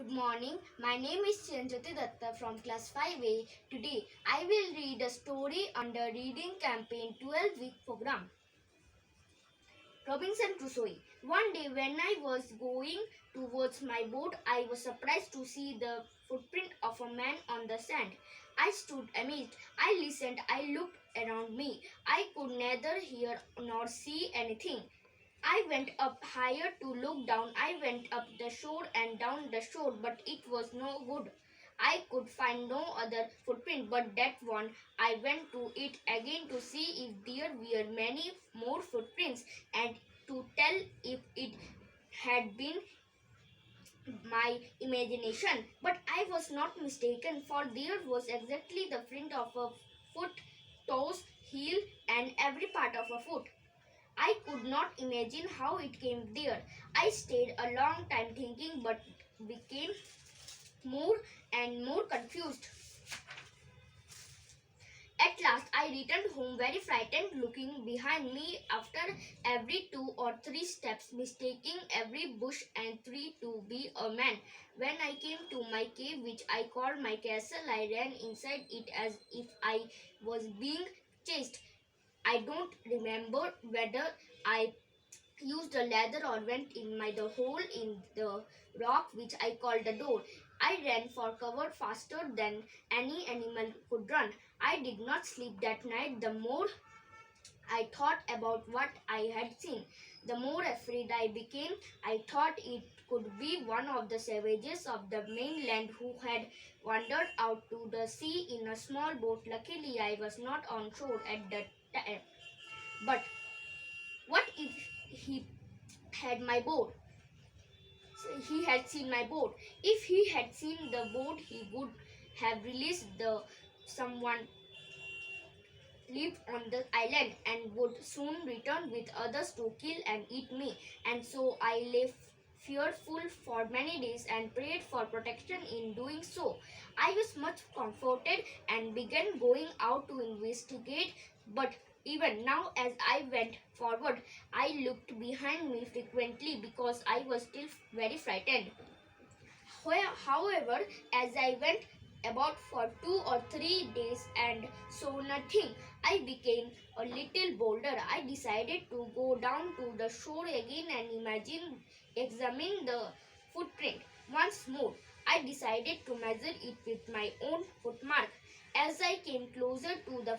Good morning. My name is Silchar from class 5A. Today I will read a story under Reading Campaign 12-week program. Robinson Crusoe. One day when I was going towards my boat, I was surprised to see the footprint of a man on the sand. I stood amazed. I listened. I looked around me. I could neither hear nor see anything. I went up higher to look down. I went up the shore and down the shore, but it was no good. I could find no other footprint but that one. I went to it again to see if there were many more footprints and to tell if it had been my imagination. But I was not mistaken, for there was exactly the print of a foot, toes, heel, and every part of a foot. I could not imagine how it came there. I stayed a long time thinking but became more and more confused. At last, I returned home very frightened, looking behind me after every 2 or 3 steps, mistaking every bush and tree to be a man. When I came to my cave, which I called my castle, I ran inside it as if I was being chased. I don't remember whether I used a ladder or went in the hole in the rock which I called the door. I ran for cover faster than any animal could run. I did not sleep that night. The more I thought about what I had seen, the more afraid I became. I thought it could be one of the savages of the mainland who had wandered out to the sea in a small boat. Luckily, I was not on shore at that time. But what if he had my boat? He had seen my boat. If he had seen the boat, he would have released the someone lived on the island and would soon return with others to kill and eat me. And so I lay fearful for many days and prayed for protection in doing so. I was much comforted and began going out to investigate, but even now as I went forward, I looked behind me frequently because I was still very frightened. However, as I went about for 2 or 3 days and saw nothing, I became a little bolder. I decided to go down to the shore again and examine the footprint once more. I decided to measure it with my own footmark. As I came closer to the